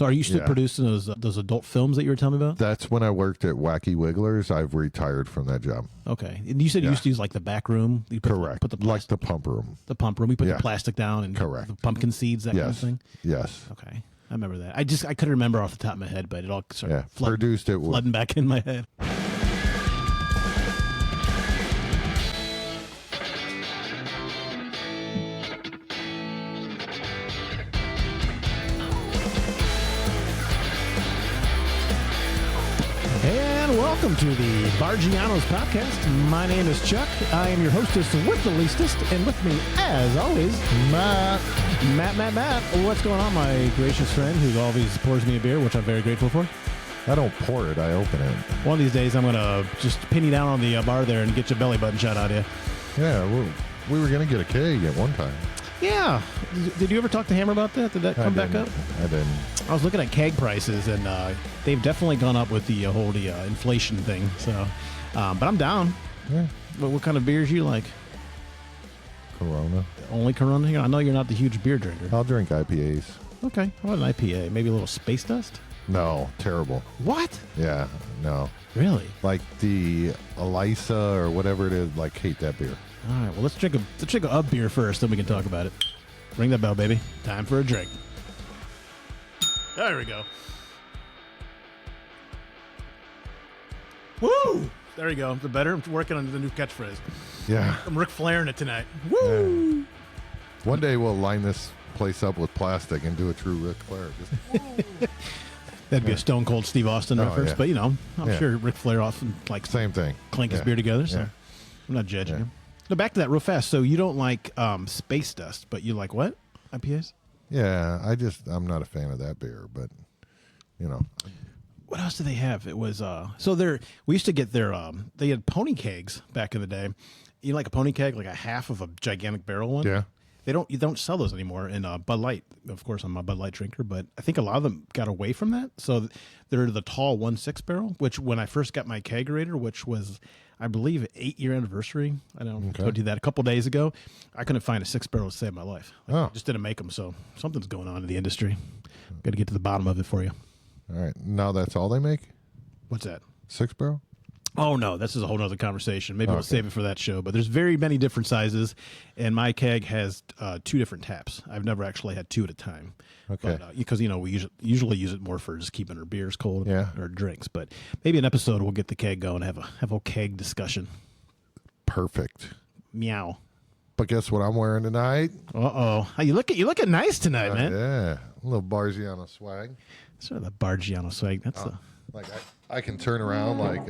So are you still producing those adult films that you were telling me about? That's when I worked at Wacky Wigglers. I've retired from that job. Okay. And you said you used to use like the back room? Correct. Put the like the pump room. The pump room. You put the plastic down and Correct. the pumpkin seeds, that kind of thing? Yes. Okay. I remember that. I couldn't remember off the top of my head, but it all started flooding back in my head. And welcome to the Barggianos Podcast. My name is Chuck. I am your hostess with the leastest, and with me, as always, Matt. What's going on, my gracious friend who always pours me a beer, which I'm very grateful for? I don't pour it, I open it. One of these days, I'm going to just pin you down on the bar there and get your belly button shot out of you. Yeah, we were going to get a keg at one time. Yeah. Did you ever talk to Hammer about that? Did that come back up? I didn't. I was looking at keg prices, and they've definitely gone up with the whole inflation thing. So, but I'm down. Yeah. What kind of beers you like? Corona. Only Corona here? I know you're not the huge beer drinker. I'll drink IPAs. Okay. How about an IPA? Maybe a little Space Dust? No, terrible. What? Yeah, no. Really? Like the Elisa or whatever it is, hate that beer. All right, well, let's drink a beer first, then we can talk about it. Ring that bell, baby. Time for a drink. There we go. Woo! There you go. The better. I'm working on the new catchphrase. Yeah. I'm Ric Flairing it tonight. Woo! Yeah. One day we'll line this place up with plastic and do a true Ric Flair. That'd be a Stone Cold Steve Austin reference, but I'm sure Ric Flair often likes same thing. Clink his beer together, so I'm not judging him. Now back to that real fast. So you don't like Space Dust, but you like what? IPAs? Yeah, I'm not a fan of that beer, but What else do they have? It was we used to get their they had pony kegs back in the day. You know, like a pony keg, like a half of a gigantic barrel one? Yeah. You don't sell those anymore in Bud Light. Of course, I'm a Bud Light drinker, but I think a lot of them got away from that. So they're the tall 1.6 barrel, which when I first got my kegerator, which was, I believe, 8-year anniversary. I told you that a couple days ago. I couldn't find a 6 barrel to save my life. I just didn't make them. So something's going on in the industry. Got to get to the bottom of it for you. All right. Now that's all they make? What's that? 6 barrel? Oh, no, this is a whole nother conversation. Maybe we'll save it for that show. But there's very many different sizes, and my keg has 2 different taps. I've never actually had 2 at a time. Okay. But, because, we usually use it more for just keeping our beers cold or drinks. But maybe an episode we'll get the keg going and have a keg discussion. Perfect. Meow. But guess what I'm wearing tonight? Uh-oh. You looking nice tonight, man. Yeah. A little Barggiano swag. Sort of the Barggiano swag. That's I can turn around like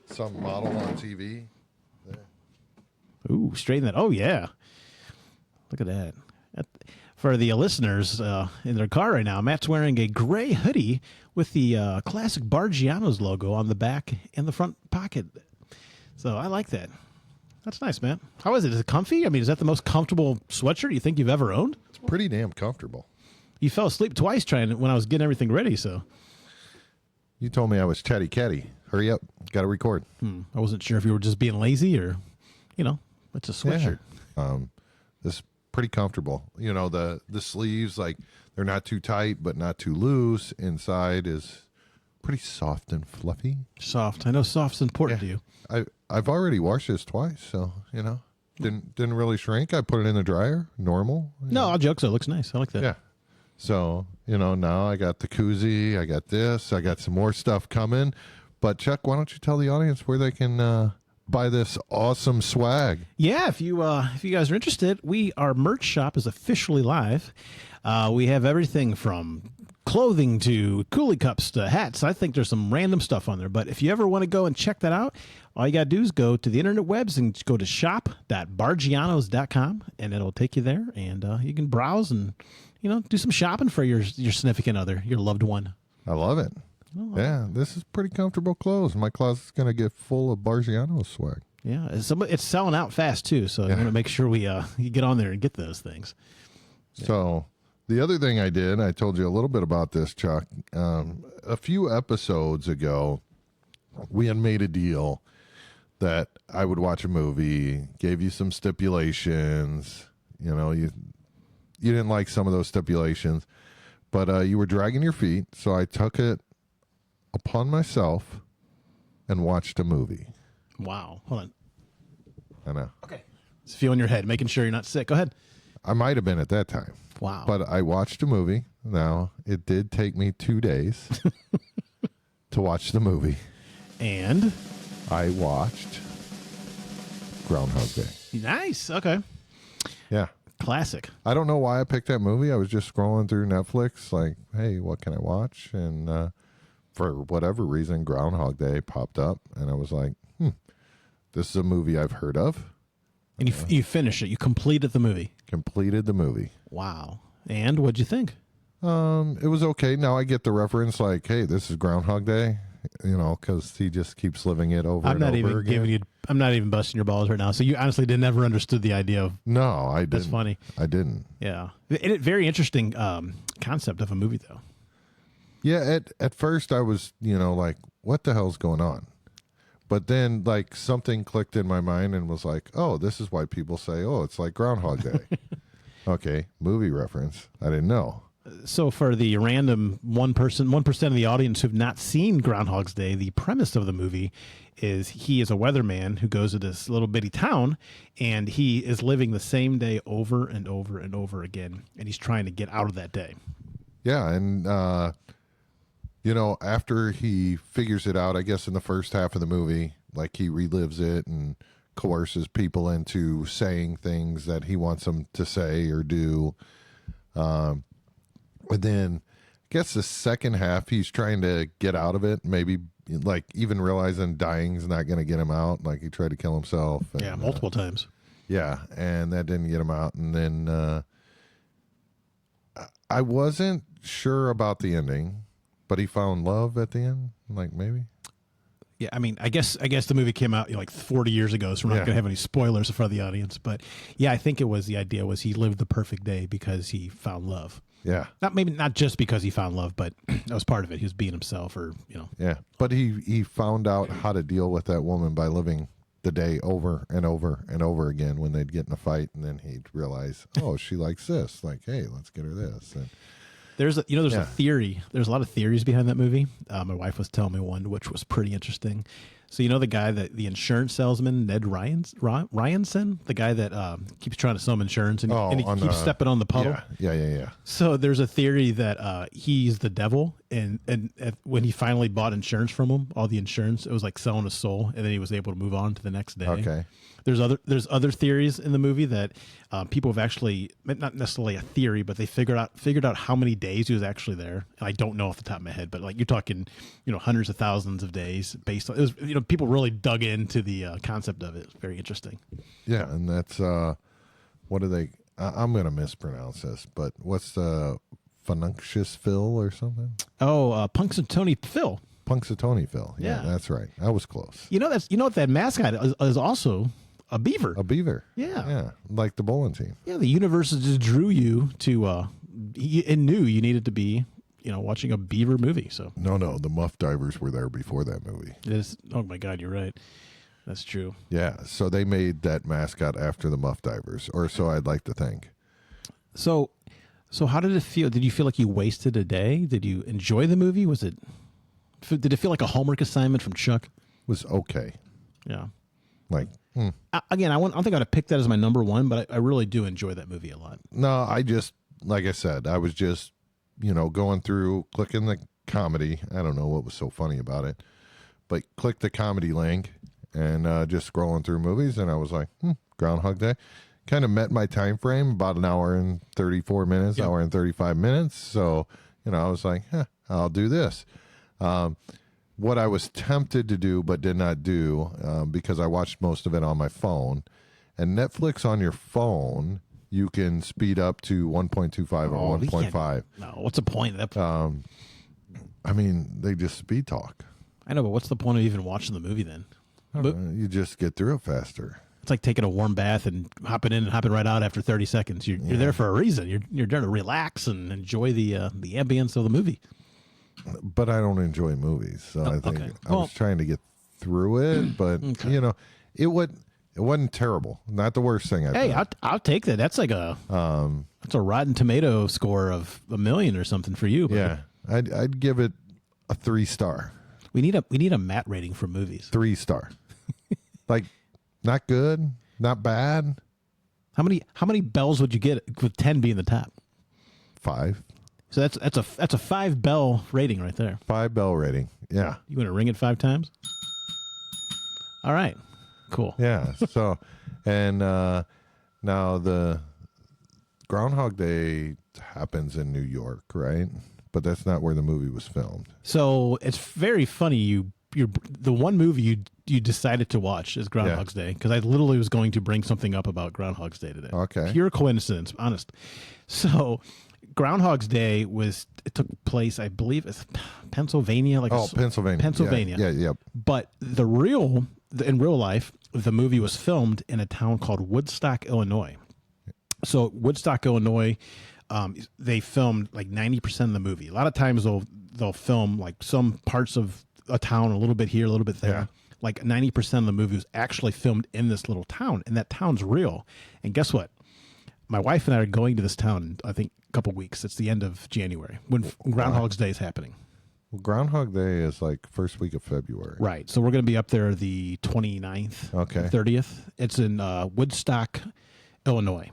some model on TV. There. Ooh, straighten that. Oh, yeah. Look at that. For the listeners in their car right now, Matt's wearing a gray hoodie with the classic Barggianos logo on the back and the front pocket. So I like that. That's nice, man. How is it? Is it comfy? I mean, is that the most comfortable sweatshirt you think you've ever owned? It's pretty damn comfortable. You fell asleep twice trying it when I was getting everything ready, so. You told me I was chatty catty. Hurry up. Got to record. I wasn't sure if you were just being lazy or, it's a sweatshirt. Yeah. This is pretty comfortable. The sleeves, they're not too tight, but not too loose. Inside is pretty soft and fluffy. Soft. I know soft's important to you. I've already washed this twice, so, didn't really shrink. I put it in the dryer, normal. No, I'll joke, so it looks nice. I like that. Yeah. So, now I got the koozie, I got this, I got some more stuff coming. But Chuck, why don't you tell the audience where they can buy this awesome swag? Yeah, if you guys are interested, our merch shop is officially live. We have everything from clothing to coolie cups to hats. I think there's some random stuff on there. But if you ever want to go and check that out, all you got to do is go to the internet webs and go to shop.barggianos.com, and it'll take you there. And you can browse and, do some shopping for your significant other, your loved one. I love it. Yeah, this is pretty comfortable clothes. My closet's going to get full of Barggianos swag. Yeah, it's selling out fast, too. So you want to make sure you get on there and get those things. Yeah. So the other thing I did, I told you a little bit about this, Chuck. A few episodes ago, we had made a deal that I would watch a movie, gave you some stipulations. You didn't like some of those stipulations, But you were dragging your feet, so I took it upon myself and watched a movie. Wow. Hold on. I know. Okay. Just feeling your head, making sure you're not sick. Go ahead. I might have been at that time. Wow. But I watched a movie. Now, it did take me 2 days to watch the movie. And? I watched Groundhog Day. Nice. Okay. Yeah. Classic. I don't know why I picked that movie. I was just scrolling through Netflix like, hey, what can I watch? And for whatever reason, Groundhog Day popped up. And I was like, this is a movie I've heard of. And you finished it. You completed the movie. Completed the movie. Wow. And what'd you think? It was okay. Now I get the reference like, hey, this is Groundhog Day, because he just keeps living it over and over again. I'm not even busting your balls right now. So you honestly never understood the idea of. No, I didn't. That's funny. I didn't. Yeah. Very interesting concept of a movie, though. Yeah. At first I was, like, what the hell's going on? But then, like, something clicked in my mind and was like, oh, this is why people say, oh, it's like Groundhog Day. Okay, movie reference. I didn't know. So for the random 1% of the audience who've not seen Groundhog's Day, the premise of the movie is he is a weatherman who goes to this little bitty town, and he is living the same day over and over and over again, and he's trying to get out of that day. Yeah, and after he figures it out, I guess in the first half of the movie, like he relives it and coerces people into saying things that he wants them to say or do. But then I guess the second half, he's trying to get out of it, maybe like even realizing dying's not going to get him out. Like he tried to kill himself. And, multiple times. Yeah, and that didn't get him out. And then I wasn't sure about the ending. But he found love at the end, like maybe. Yeah, I mean, I guess the movie came out like 40 years ago, so we're not going to have any spoilers in front of the audience. But yeah, I think the idea was he lived the perfect day because he found love. Yeah, not just because he found love, but that was part of it. He was being himself, Yeah, but he found out how to deal with that woman by living the day over and over and over again when they'd get in a fight, and then he'd realize, oh, she likes this. Like, hey, let's get her this. And there's a theory. There's a lot of theories behind that movie. My wife was telling me one, which was pretty interesting. So the guy the insurance salesman, Ned Ryanson, the guy that keeps trying to sell him insurance and he keeps stepping on the puddle. Yeah. So there's a theory that he's the devil, and when he finally bought insurance from him, all the insurance, it was like selling his soul, and then he was able to move on to the next day. Okay. There's other theories in the movie that people have actually, not necessarily a theory, but they figured out how many days he was actually there. And I don't know off the top of my head, but like you're talking, hundreds of thousands of days based on it was. People really dug into the concept of it. It's very interesting. Yeah, and that's what do they? I'm going to mispronounce this, but what's the Functious Phil or something? Oh, Punxsutawney Phil. Punxsutawney Phil. Yeah, that's right. I was close. What that mascot is also a beaver. A beaver. Yeah, like the bowling team. Yeah, the universe just drew you to and knew you needed to be watching a beaver movie. So no, the Muff Divers were there before that movie. Oh my God, you're right. That's true. Yeah, so they made that mascot after the Muff Divers, or so I'd like to think. So how did it feel? Did you feel like you wasted a day? Did you enjoy the movie? Did it feel like a homework assignment from Chuck? It was okay. Yeah. Like, again, I don't think I'd have picked that as my number one, but I really do enjoy that movie a lot. No, like I said, I was just, going through, clicking the comedy. I don't know what was so funny about it, but click the comedy link and just scrolling through movies, and I was like, Groundhog Day. Kind of met my time frame, about an hour and 34 minutes, hour and 35 minutes. So, I was like, I'll do this. What I was tempted to do but did not do because I watched most of it on my phone. And Netflix on your phone, you can speed up to 1.25 or 1.5. No, what's the point of that? I mean, they just speed talk. I know, but what's the point of even watching the movie then? You just get through it faster. It's like taking a warm bath and hopping in and hopping right out after 30 seconds. You're there for a reason. You're there to relax and enjoy the ambience of the movie. But I don't enjoy movies, so I think I was trying to get through it. But It wasn't terrible. Not the worst thing I've Hey, done. I'll take that. That's like that's a Rotten Tomato score of 1 million or something for you. But Yeah, I'd give it a 3-star. we need a Matt rating for movies. 3-star. Like, not good, not bad. How many bells would you get with 10 being the top? 5. So that's a 5 bell rating right there. 5 bell rating. Yeah. You want to ring it 5 times? All right. Cool. Yeah. So, and now the Groundhog Day happens in New York, right? But that's not where the movie was filmed. So it's very funny. You the one movie you decided to watch is Groundhog's Day, because I literally was going to bring something up about Groundhog's Day today. Okay. Pure coincidence, honest. So Groundhog's Day it took place, I believe, it's Pennsylvania. Pennsylvania. Pennsylvania. Yeah. But in real life, the movie was filmed in a town called Woodstock, Illinois. So Woodstock, Illinois, they filmed like 90% of the movie. A lot of times they'll film like some parts of a town, a little bit here, a little bit there. Yeah. Like 90% of the movie was actually filmed in this little town, and that town's real. And guess what? My wife and I are going to this town in, I think, a couple weeks. It's the end of January when Groundhog's Day is happening. Well, Groundhog Day is like first week of February. Right. So we're going to be up there the 29th, Okay. 30th. It's in Woodstock, Illinois.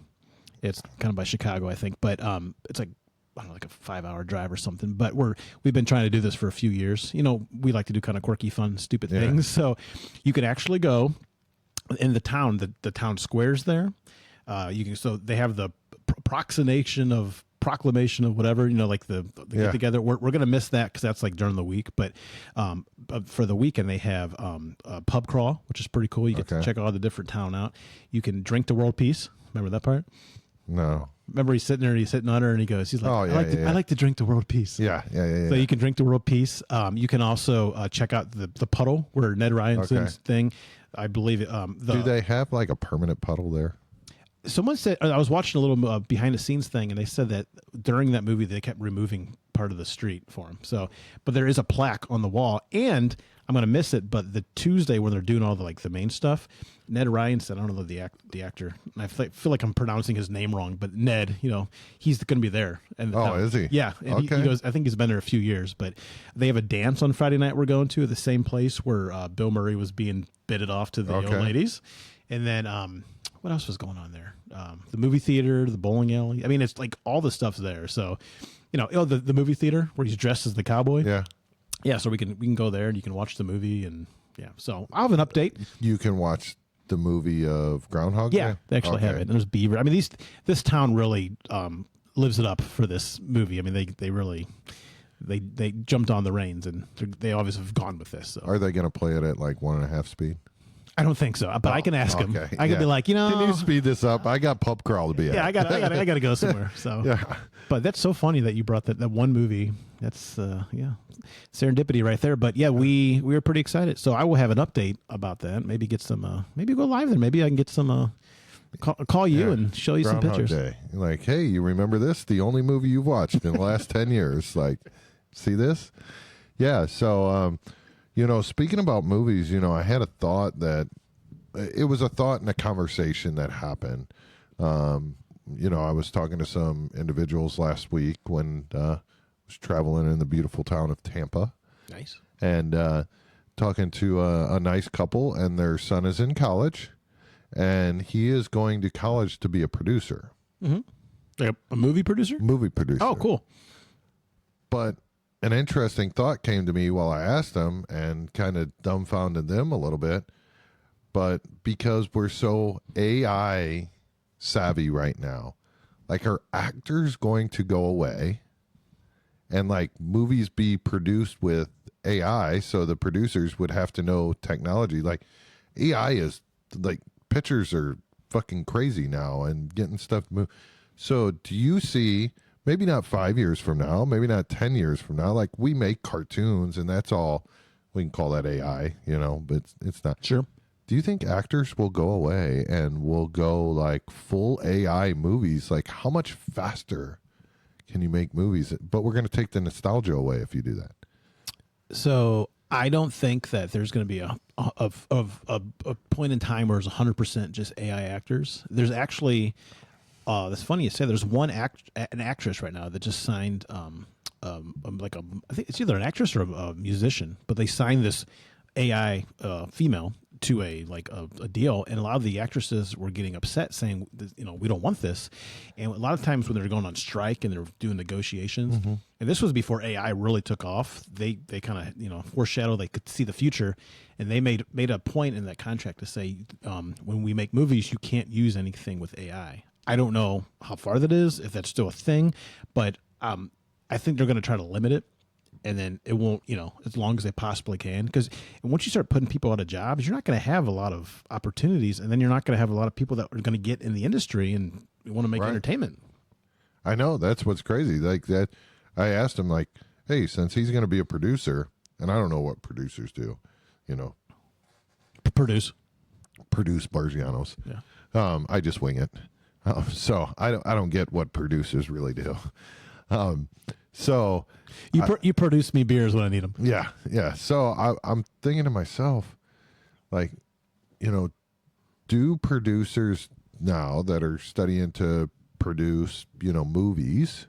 It's kind of by Chicago, I think, but it's like, I don't know, like a 5-hour drive or something. But we've been trying to do this for a few years. You know, we like to do kind of quirky, fun, stupid things. So you can actually go in the town. The town squares there. So they have the proclamation of whatever, you know, like the get together. We're gonna miss that because that's like during the week. But for the weekend they have a pub crawl, which is pretty cool. You get to check all the different town out. You can drink the world peace. Remember that part? No. Remember he's sitting on her and he's like, I like to drink the world peace. Yeah. So you can drink the world peace. You can also check out the puddle where Ned Ryanson's thing. I believe it. Do they have like a permanent puddle there? Someone said, I was watching a little behind the scenes thing, and they said that during that movie they kept removing part of the street for him. So, but there is a plaque on the wall, and I'm going to miss it, but the Tuesday when they're doing all the main stuff, Ned Ryanson, I don't know the actor, and I feel like I'm pronouncing his name wrong, but Ned, you know, he's going to be there. And is he? Yeah. And he goes, I think he's been there a few years, but they have a dance on Friday night we're going to, the same place where Bill Murray was being bidded off to the old ladies. And then, what else was going on there? The movie theater, the bowling alley. I mean, it's like all the stuff's there. So, you know, the movie theater where he's dressed as the cowboy. Yeah. Yeah. So we can go there and you can watch the movie, and so I'll have an update. You can watch the movie of Groundhog Day? Yeah, they actually have it. And there's beaver. I mean, this town really lives it up for this movie. I mean, they really they jumped on the reins, and they obviously have gone with this. So. Are they going to play it at like 1.5 speed? I don't think so, but I can ask him. I can be like, you know, can you speed this up? I got pub crawl to be at. Yeah, I got to go somewhere. So, yeah. But that's so funny that you brought that one movie. That's serendipity right there. But yeah, we were pretty excited. So I will have an update about that. Maybe get some. Maybe go live there. Maybe I can get some. Call you and show you Groundhog some pictures. Day. Like, hey, you remember this? The only movie you've watched in the last 10 years. Like, see this? Yeah. So, you know, speaking about movies, you know, I had a thought that it was a thought and a conversation that happened. You know, I was talking to some individuals last week when I was traveling in the beautiful town of Tampa. Nice. And talking to a nice couple, and their son is in college, and he is going to college to be a producer. Mm-hmm. Like a movie producer? Movie producer. Oh, cool. But an interesting thought came to me while I asked them and kind of dumbfounded them a little bit. But because we're so AI savvy right now, like, are actors going to go away and like movies be produced with AI? So the producers would have to know technology. Like, AI is like, pictures are fucking crazy now and getting stuff moved. So do you see, maybe not 5 years from now, maybe not 10 years from now, like, we make cartoons and that's all, we can call that AI, you know, but it's not. Sure. Do you think actors will go away and will go like full AI movies? Like, how much faster can you make movies? But we're going to take the nostalgia away if you do that. So I don't think that there's going to be a point in time where it's 100% just AI actors. There's actually, that's funny you say. There's an actress right now that just signed, I think it's either an actress or a musician, but they signed this AI female to a deal, and a lot of the actresses were getting upset, saying, we don't want this. And a lot of times when they're going on strike and they're doing negotiations, and this was before AI really took off, they kind of foreshadow they could see the future, and they made a point in that contract to say, when we make movies, you can't use anything with AI. I don't know how far that is, if that's still a thing, but I think they're going to try to limit it. And then it won't, as long as they possibly can. Because once you start putting people out of jobs, you're not going to have a lot of opportunities. And then you're not going to have a lot of people that are going to get in the industry and want to make entertainment. I know. That's what's crazy. Like that, I asked him, like, hey, since he's going to be a producer, and I don't know what producers do, Produce Barggianos. Yeah. I just wing it. So I don't get what producers really do. So you produce me beers when I need them. Yeah. So I'm thinking to myself, like, do producers now that are studying to produce, movies,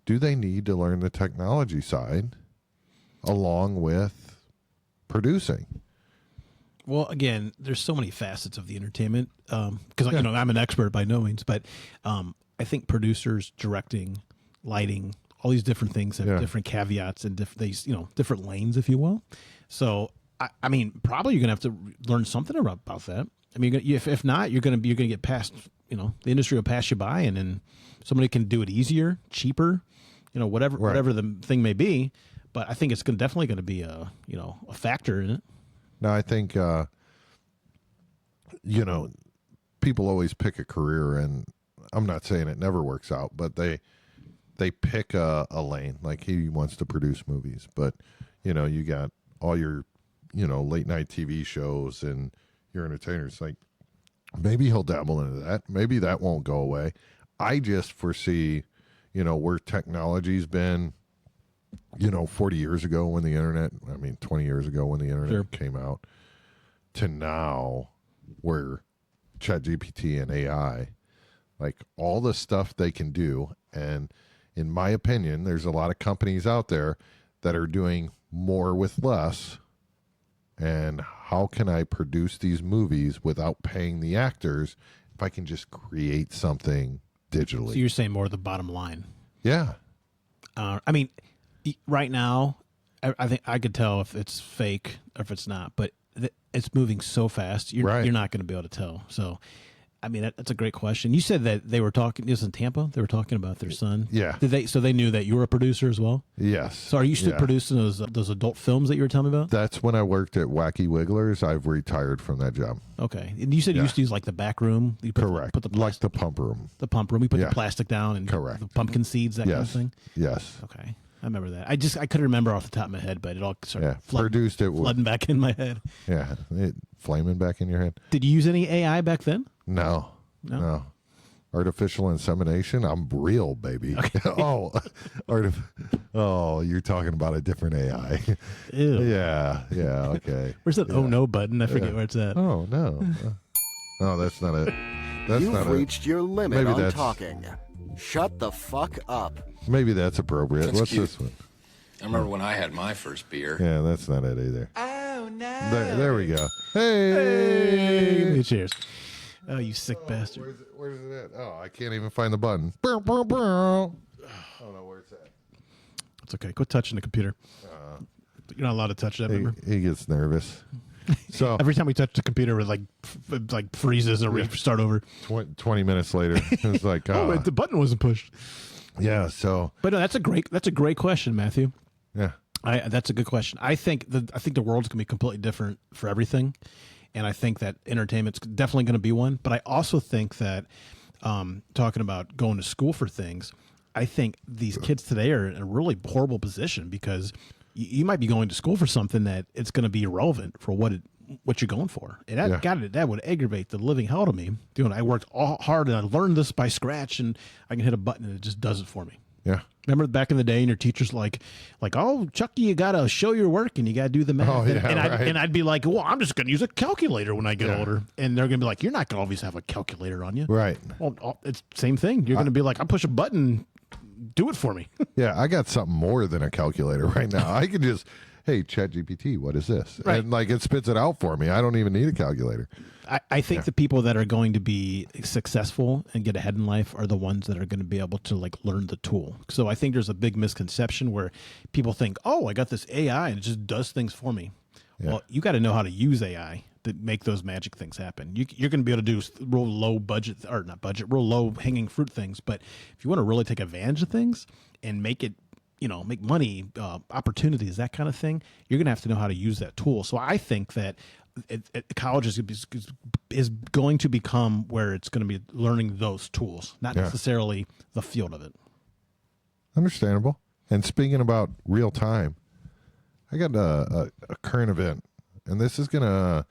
do they need to learn the technology side along with producing? Well, again, there's so many facets of the entertainment because I'm an expert by no means, but I think producers, directing, lighting, all these different things have different caveats and different lanes, if you will. So, I mean, probably you're gonna have to learn something about that. I mean, if not, you're gonna get past. The industry will pass you by, and then somebody can do it easier, cheaper, whatever the thing may be. But I think it's definitely going to be a factor in it. Now, I think people always pick a career, and I'm not saying it never works out, but they pick a lane. Like, he wants to produce movies, but you got all your late night TV shows and your entertainers. Like, maybe he'll dabble into that. Maybe that won't go away. I just foresee where technology's been 40 years ago when the internet, 20 years ago when the internet came out, to now where ChatGPT and AI, like, all the stuff they can do. And in my opinion, there's a lot of companies out there that are doing more with less. And how can I produce these movies without paying the actors if I can just create something digitally? So you're saying more the bottom line. Yeah. Right now, I think I could tell if it's fake or if it's not, but it's moving so fast. You're not going to be able to tell. So, that's a great question. You said that they were talking. This in Tampa. They were talking about their son. Yeah. So they knew that you were a producer as well. Yes. So are you still producing those adult films that you were telling me about? That's when I worked at Wacky Wigglers. I've retired from that job. Okay. And you said you used to use like the back room. Correct. Put the like the pump room. The pump room. We put the plastic down and the pumpkin seeds, that kind of thing. Yes. Okay. I remember that. I couldn't remember off the top of my head, but it all started flooding back in my head. Yeah. Flaming back in your head. Did you use any AI back then? No. Artificial insemination. I'm real, baby. Okay. You're talking about a different AI. Ew. Yeah. Okay. Where's that oh no button? I forget where it's at. Oh no. No, that's not it. You've reached your limit on talking. Shut the fuck up. Maybe that's appropriate. That's What's cute. this one? I remember when I had my first beer. Yeah, that's not it either. Oh, no. There we go. Hey. Cheers. Oh, you sick bastard. Where's it at? Oh, I can't even find the button. I don't know where it's at. It's okay. Quit touching the computer. You're not allowed to touch that, remember? He gets nervous. So every time we touch the computer, it like freezes and we start over. 20 minutes later, it's like, wait, the button wasn't pushed. Yeah. So, but no, that's a great question, Matthew. Yeah. That's a good question. I think the world's gonna be completely different for everything, and I think that entertainment's definitely going to be one. But I also think that talking about going to school for things, I think these kids today are in a really horrible position because you might be going to school for something that it's going to be irrelevant for what you're going for. And that would aggravate the living hell to me. Dude, I worked all hard and I learned this by scratch and I can hit a button and it just does it for me. Yeah. Remember back in the day, and your teacher's like, oh, Chucky, you got to show your work and you got to do the math. Oh, yeah, and I'd be like, well, I'm just going to use a calculator when I get older. And they're going to be like, you're not going to always have a calculator on you. Right. Well, it's the same thing. You're going to be like, I'll push a button, do it for me. Yeah, I got something more than a calculator right now. I can just, hey, ChatGPT, what is this? Right. And like it spits it out for me. I don't even need a calculator. I think the people that are going to be successful and get ahead in life are the ones that are going to be able to like learn the tool. So I think there's a big misconception where people think, oh, I got this AI and it just does things for me. Yeah. Well, you got to know how to use AI to make those magic things happen. You're going to be able to do real low budget, or not budget, real low hanging fruit things. But if you want to really take advantage of things and make it, make money, opportunities, that kind of thing, you're going to have to know how to use that tool. So I think that college is going to become where it's going to be learning those tools, not necessarily the field of it. Understandable. And speaking about real time, I got a current event, and this is gonna.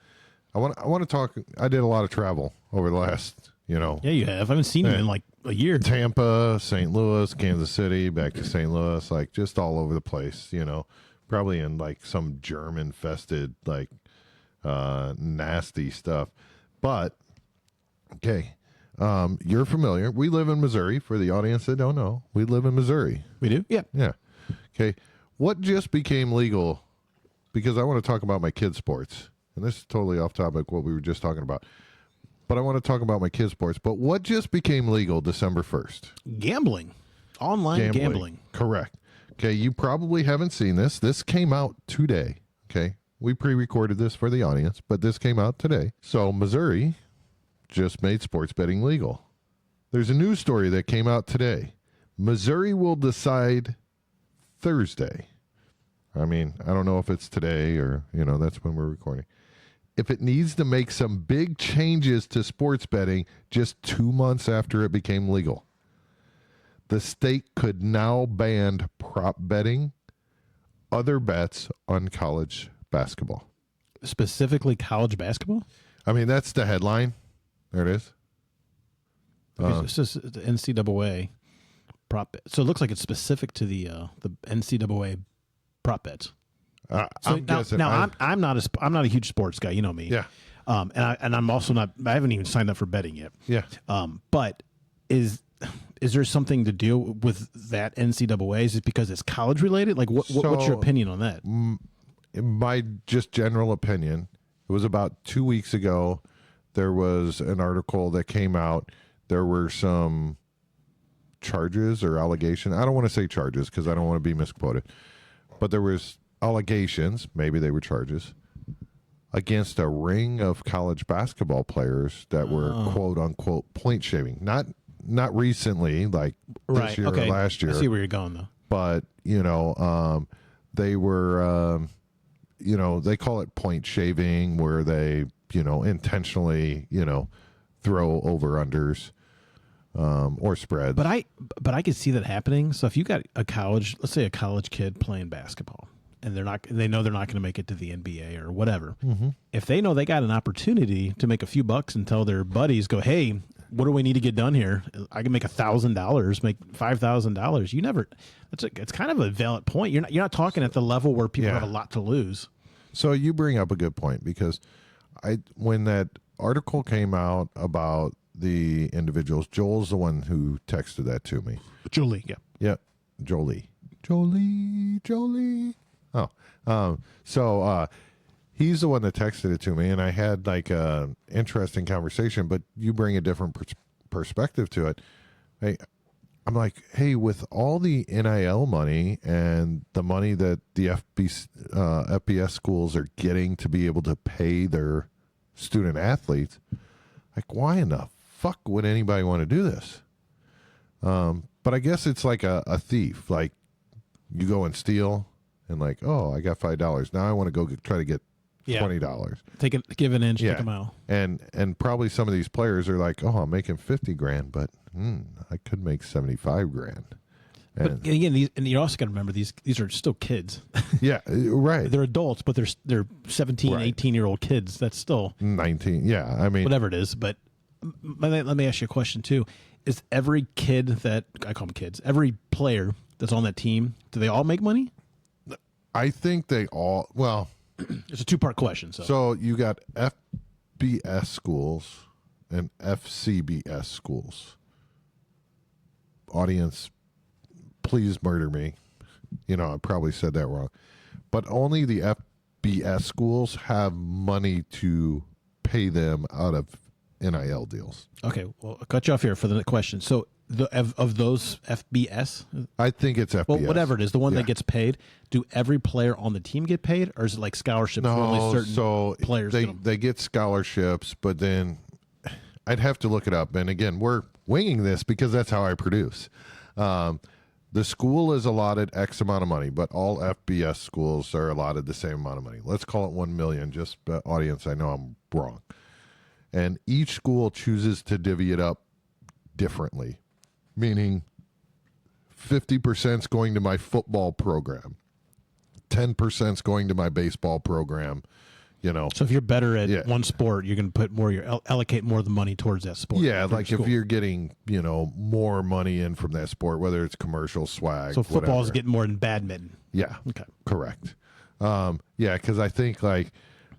I want to talk. I did a lot of travel over the last, Yeah, you have. I haven't seen you in like a year. Tampa, St. Louis, Kansas City, back to St. Louis, like just all over the place. Probably in like some germ-infested like. Nasty stuff. But okay, you're familiar. We live in Missouri. For the audience that don't know, we live in Missouri. We do? Yeah. Okay. What just became legal? Because I want to talk about my kids' sports, and this is totally off topic what we were just talking about. But I want to talk about my kids' sports. But what just became legal December 1st? Gambling. Online gambling. Correct. Okay, you probably haven't seen this. This came out today. Okay. We pre-recorded this for the audience, but this came out today. So Missouri just made sports betting legal. There's a news story that came out today. Missouri will decide Thursday. I mean, I don't know if it's today or, that's when we're recording. If it needs to make some big changes to sports betting just 2 months after it became legal. The state could now ban prop betting, other bets on college basketball. Specifically college basketball? I mean, that's the headline. There it is. It's just the NCAA prop bet. So it looks like it's specific to the NCAA prop bets. I'm guessing. Now I'm not a huge sports guy. You know me. Yeah. And I'm also not. I haven't even signed up for betting yet. Yeah. But is there something to deal with that NCAA? Is it because it's college related? Like what's your opinion on that? My just general opinion, it was about 2 weeks ago, there was an article that came out. There were some charges or allegations. I don't want to say charges because I don't want to be misquoted. But there was allegations, maybe they were charges, against a ring of college basketball players that were quote unquote point shaving. Not recently, like this year or last year. I see where you're going though. But, they were they call it point shaving, where they, intentionally, throw over-unders or spreads. But I could see that happening. So if you got let's say a college kid playing basketball, and they know they're not going to make it to the NBA or whatever. Mm-hmm. If they know they got an opportunity to make a few bucks and tell their buddies, go, hey, what do we need to get done here? I can make $1,000, make $5,000. It's kind of a valid point. You're not talking at the level where people have a lot to lose. So you bring up a good point, because when that article came out about the individuals, Joel's the one who texted that to me. Jolie, yeah. Yep. Jolie. Oh. So he's the one that texted it to me, and I had like a interesting conversation, but you bring a different perspective to it. I'm like, hey, with all the NIL money and the money that the FBS schools are getting to be able to pay their student athletes, like, why in the fuck would anybody want to do this? But I guess it's like a thief. Like, you go and steal, and like, oh, I got $5. Now I want to go try to get $20. Give an inch, take a mile. And probably some of these players are like, oh, I'm making $50,000, but I could make $75,000. But again, you're also got to remember these are still kids. Yeah, right. They're adults, but they're 17, 18-year-old kids. That's still 19. Yeah, I mean, whatever it is. But let me ask you a question too. is every kid that I call them kids, every player that's on that team, do they all make money? I think they all. Well, it's a two-part question. So you got FBS schools and FCBS schools. Audience, please murder me. I probably said that wrong. But only the FBS schools have money to pay them out of NIL deals. Okay, well, I'll cut you off here for the question. So of those FBS? I think it's FBS. Well, whatever it is, the one that gets paid, do every player on the team get paid? Or is it like scholarships for only certain players? They get scholarships, but then I'd have to look it up. And again, we're winging this because that's how I produce. The school is allotted X amount of money, but all FBS schools are allotted the same amount of money. Let's call it $1 million. Just audience, I know I'm wrong. And each school chooses to divvy it up differently, meaning 50% is going to my football program, 10% is going to my baseball program. So if you're better at one sport, you're going to put more, allocate more of the money towards that sport. Yeah, like if you're getting, more money in from that sport, whether it's commercial swag. So football is getting more than badminton. Yeah. Okay. Correct. Because I think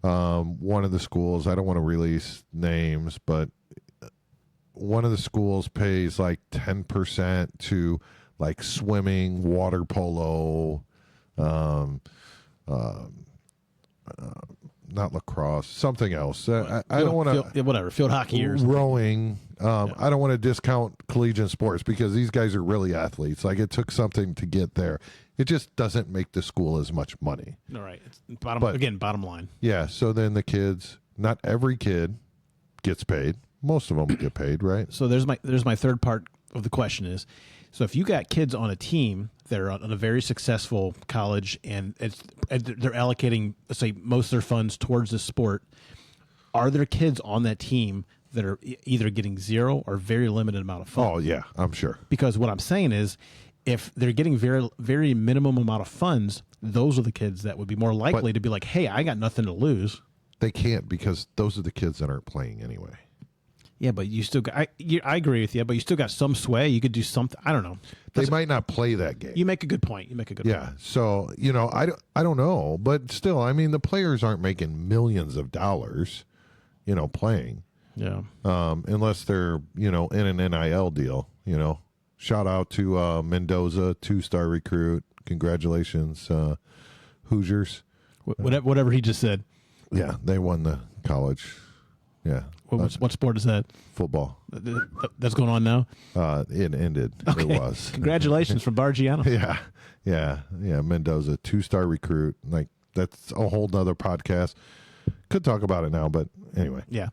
one of the schools, I don't want to release names, but one of the schools pays like 10% to like swimming, water polo, not lacrosse, something else. I don't want to whatever field hockey or rowing. I don't want to discount collegiate sports because these guys are really athletes. Like it took something to get there. It just doesn't make the school as much money. All right. It's bottom line. Yeah. So then the kids, not every kid gets paid. Most of them get paid, right? So there's my third part of the question is, so if you got kids on a team that are on a very successful college and they're allocating, let's say, most of their funds towards this sport, are there kids on that team that are either getting zero or very limited amount of funds? Oh, yeah, I'm sure. Because what I'm saying is, if they're getting very, very minimum amount of funds, those are the kids that would be more likely to be like, hey, I got nothing to lose. They can't because those are the kids that aren't playing anyway. Yeah, but you still got, I agree with you, but you still got some sway. You could do something. I don't know. They might not play that game. You make a good point. Yeah. So, I don't know, but still, I mean, the players aren't making millions of dollars, playing. Yeah. Unless they're, in an NIL deal, Shout out to Mendoza, 2-star recruit. Congratulations, Hoosiers. Whatever he just said. Yeah, they won the college. Yeah. What sport is that? Football. That's going on now? It ended. Okay. It was. Congratulations from Barggianos. Yeah. Mendoza, 2-star recruit. Like, that's a whole nother podcast. Could talk about it now, but anyway. Yeah.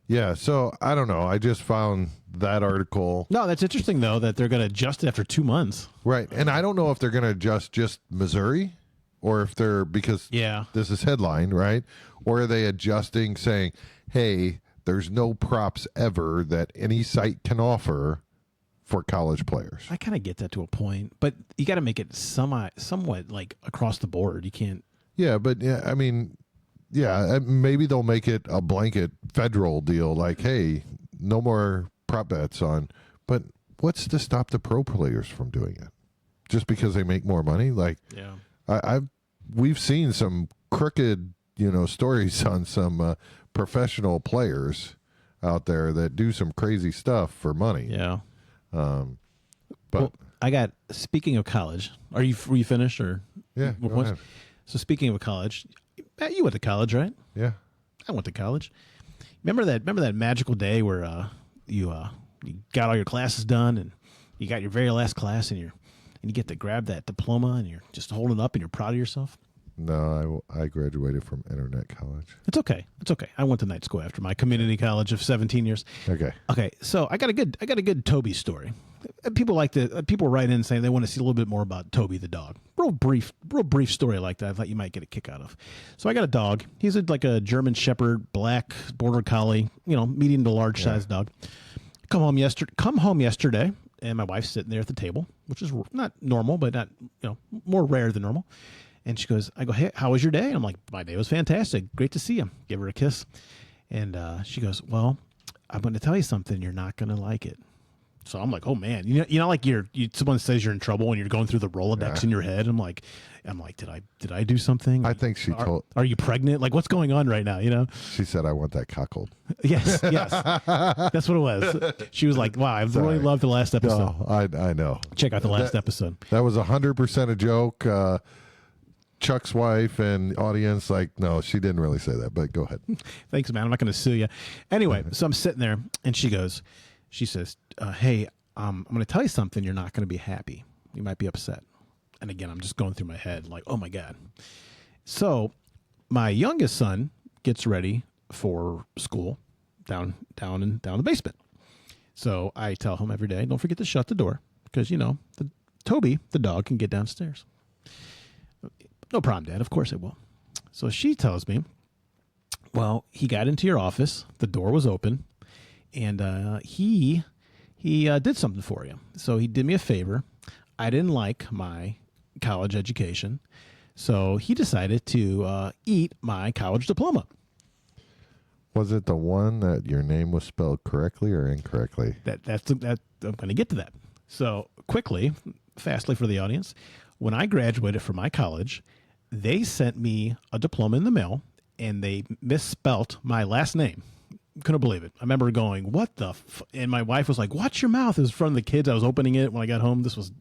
Yeah, so I don't know. I just found that article. No, that's interesting, though, that they're going to adjust it after 2 months. Right. And I don't know if they're going to adjust just Missouri or if they're, because this is headline, right? Or are they adjusting saying, hey, there's no props ever that any site can offer for college players? I kind of get that to a point, but you got to make it somewhat like across the board. You can't. Yeah, but I mean, maybe they'll make it a blanket federal deal like, hey, no more prop bets on. But what's to stop the pro players from doing it? Just because they make more money? Like, we've seen some crooked, stories on some professional players out there that do some crazy stuff for money. Yeah. But speaking of college, were you finished or? Yeah. Go ahead. So speaking of college, Matt, you went to college, right? Yeah. I went to college. Remember that magical day where you got all your classes done and you got your very last class and you get to grab that diploma and you're just holding it up and you're proud of yourself? No, I graduated from internet college. It's okay. I went to night school after my community college of 17 years. Okay. So I got a good Toby story. People write in saying they want to see a little bit more about Toby the dog. Real brief story like that. I thought you might get a kick out of. So I got a dog. He's like a German Shepherd, black border collie, medium to large size dog. Come home yesterday, and my wife's sitting there at the table, which is not normal, but not more rare than normal. And she goes, I go, hey, how was your day? And I'm like, my day was fantastic. Great to see you. Give her a kiss. And she goes, well, I'm going to tell you something. You're not going to like it. So I'm like, oh man, you know, like someone says you're in trouble and you're going through the Rolodex in your head. I'm like, did I do something? I think she told. Are you pregnant? Like, what's going on right now? You know? She said, I want that cuckold. Yes. That's what it was. She was like, wow, I've really loved the last episode. No, I know. Check out the last episode. That was 100% a joke. Chuck's wife and audience, like, no, she didn't really say that, but go ahead. Thanks, man. I'm not going to sue you. Anyway, so I'm sitting there and she says, hey, I'm going to tell you something. You're not going to be happy. You might be upset. And again, I'm just going through my head like, oh my God. So my youngest son gets ready for school down in the basement. So I tell him every day, don't forget to shut the door because, Toby, the dog, can get downstairs. No problem, Dad. Of course it will. So she tells me, well, he got into your office. The door was open. And he did something for you. So he did me a favor. I didn't like my college education. So he decided to eat my college diploma. Was it the one that your name was spelled correctly or incorrectly? That's I'm going to get to that. So fastly for the audience, when I graduated from my college, they sent me a diploma in the mail, and they misspelt my last name. Couldn't believe it. I remember going, what the and my wife was like, watch your mouth. It was from the kids. I was opening it when I got home. This was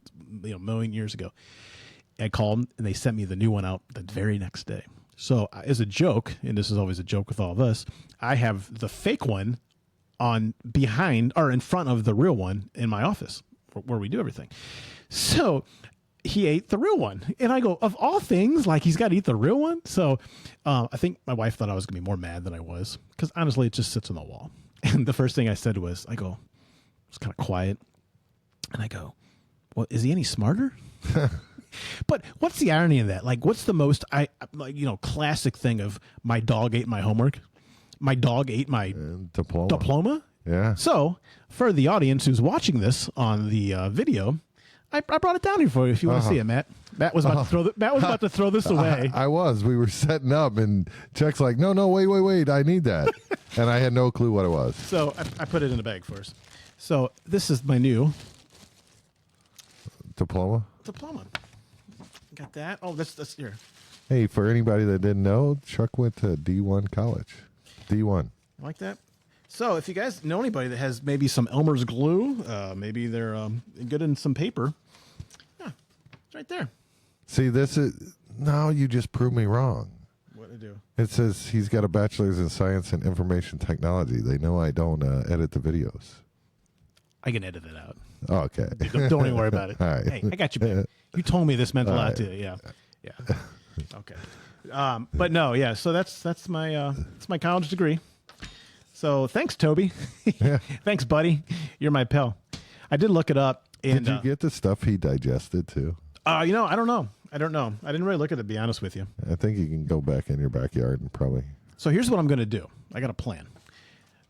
a million years ago. I called them, and they sent me the new one out the very next day. So as a joke, and this is always a joke with all of us, I have the fake one on behind or in front of the real one in my office where we do everything. So he ate the real one. And I go, of all things, like he's got to eat the real one. So I think my wife thought I was going to be more mad than I was because honestly, it just sits on the wall. And the first thing I said was, it's kind of quiet. And I go, well, is he any smarter? But what's the irony in that? Like, what's the most, classic thing of my dog ate my homework? My dog ate my diploma? Yeah. So for the audience who's watching this on the video, I brought it down here for you if you want to see it, Matt. Matt was about to throw this away. I was. We were setting up, and Chuck's like, no, wait, I need that. And I had no clue what it was. So I put it in a bag for us. So this is my new diploma. Got that? Oh, that's here. Hey, for anybody that didn't know, Chuck went to D1 college. D1. Like that? So if you guys know anybody that has maybe some Elmer's glue, maybe they're good in some paper. Yeah, it's right there. See, now you just proved me wrong. What did I do? It says he's got a bachelor's in science and information technology. They know I don't edit the videos. I can edit it out. Oh, okay. Don't even worry about it. All right. Hey, I got you, man. You told me this meant a lot to you. Yeah. Okay. But no, yeah. So that's my college degree. So thanks, Toby. Yeah. Thanks, buddy. You're my pal. I did look it up. And, did you get the stuff he digested too? I don't know. I didn't really look at it, to be honest with you. I think you can go back in your backyard and probably. So here's what I'm going to do. I got a plan.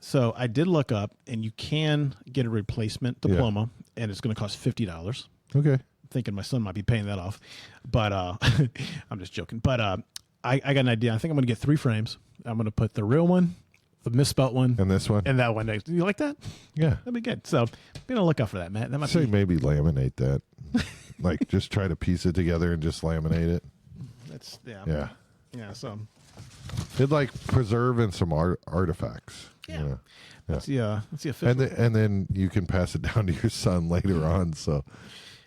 So I did look up, and you can get a replacement diploma, and it's going to cost $50. Okay. I'm thinking my son might be paying that off, but I'm just joking. But I got an idea. I think I'm going to get 3 frames. I'm going to put the real one, the misspelt one, and this one, and that one next. You like that? Yeah, that'd be good. So be on the lookout for that, Matt. That might say maybe laminate that, like just try to piece it together and just laminate it. That's yeah. So it'd like preserving some artifacts. Yeah. You know? That's the official. And then you can pass it down to your son later on, so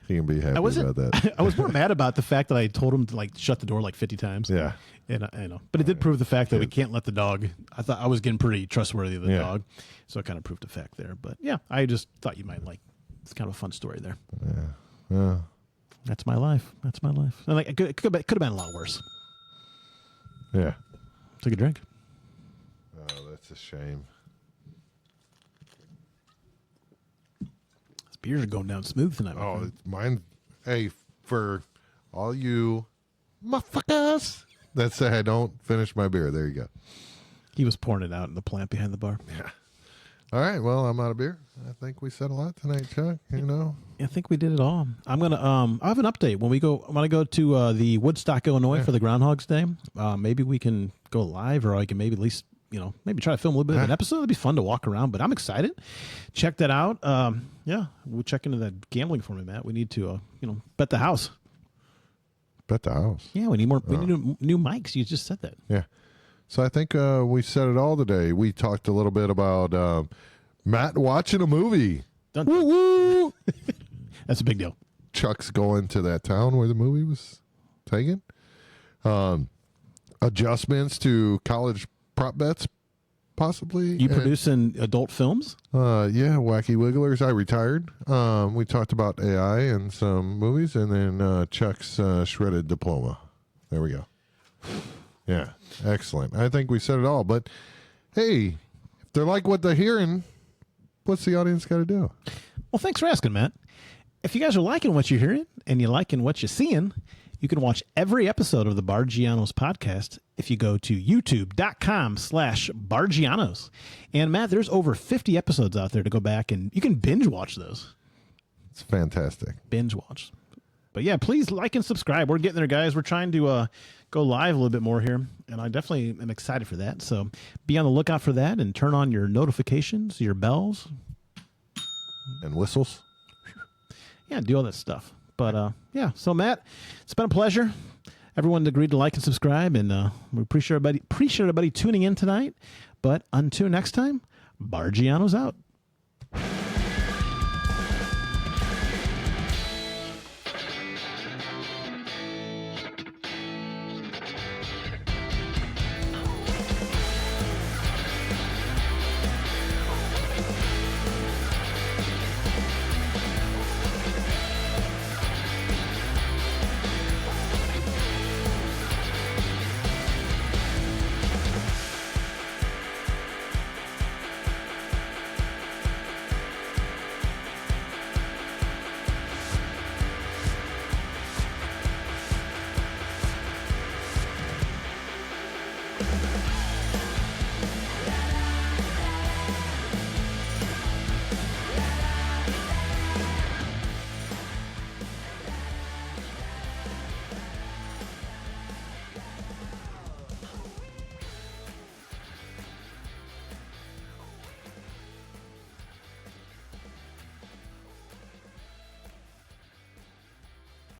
he can be happy about that. I was more mad about the fact that I told him to shut the door 50 times. Yeah. And I know, but it did prove the fact that we can't let the dog. I thought I was getting pretty trustworthy of the dog, so it kind of proved a fact there. But yeah, I just thought you might like. It's kind of a fun story there. Yeah. That's my life. And it could have been a lot worse. Yeah. Take a drink. Oh, that's a shame. These beers are going down smooth tonight. Oh, mine. Hey, for all you motherfuckers that say I don't finish my beer, there you go. He was pouring it out in the plant behind the bar. Yeah. All right. Well, I'm out of beer. I think we said a lot tonight, Chuck. I think we did it all. I'm gonna. I have an update when I go to the Woodstock, Illinois for the Groundhog's Day. Maybe we can go live, or I can maybe at least maybe try to film a little bit of an episode. It'd be fun to walk around, but I'm excited. Check that out. Yeah, we'll check into that gambling for me, Matt. We need to, bet the house. Bet the house. Yeah, we need more. We need new mics. You just said that. Yeah. So I think we said it all today. We talked a little bit about Matt watching a movie. Woo woo! That's a big deal. Chuck's going to that town where the movie was taken. Adjustments to college prop bets, possibly. You producing adult films? Yeah, Wacky Wigglers. I retired. We talked about AI and some movies, and then Chuck's shredded diploma. There we go. Yeah, excellent. I think we said it all. But hey, if they're like what they're hearing, what's the audience got to do? Well, thanks for asking, Matt. If you guys are liking what you're hearing and you're liking what you're seeing, you can watch every episode of the Barggianos Podcast if you go to youtube.com/Barggianos. And Matt, there's over 50 episodes out there to go back and you can binge watch those. It's fantastic. Binge watch. But yeah, please like and subscribe. We're getting there, guys. We're trying to go live a little bit more here, and I definitely am excited for that. So be on the lookout for that and turn on your notifications, your bells. And whistles. Yeah, do all that stuff. But, yeah, so, Matt, it's been a pleasure. Everyone agreed to like and subscribe, and we appreciate everybody tuning in tonight. But until next time, Barggianos out.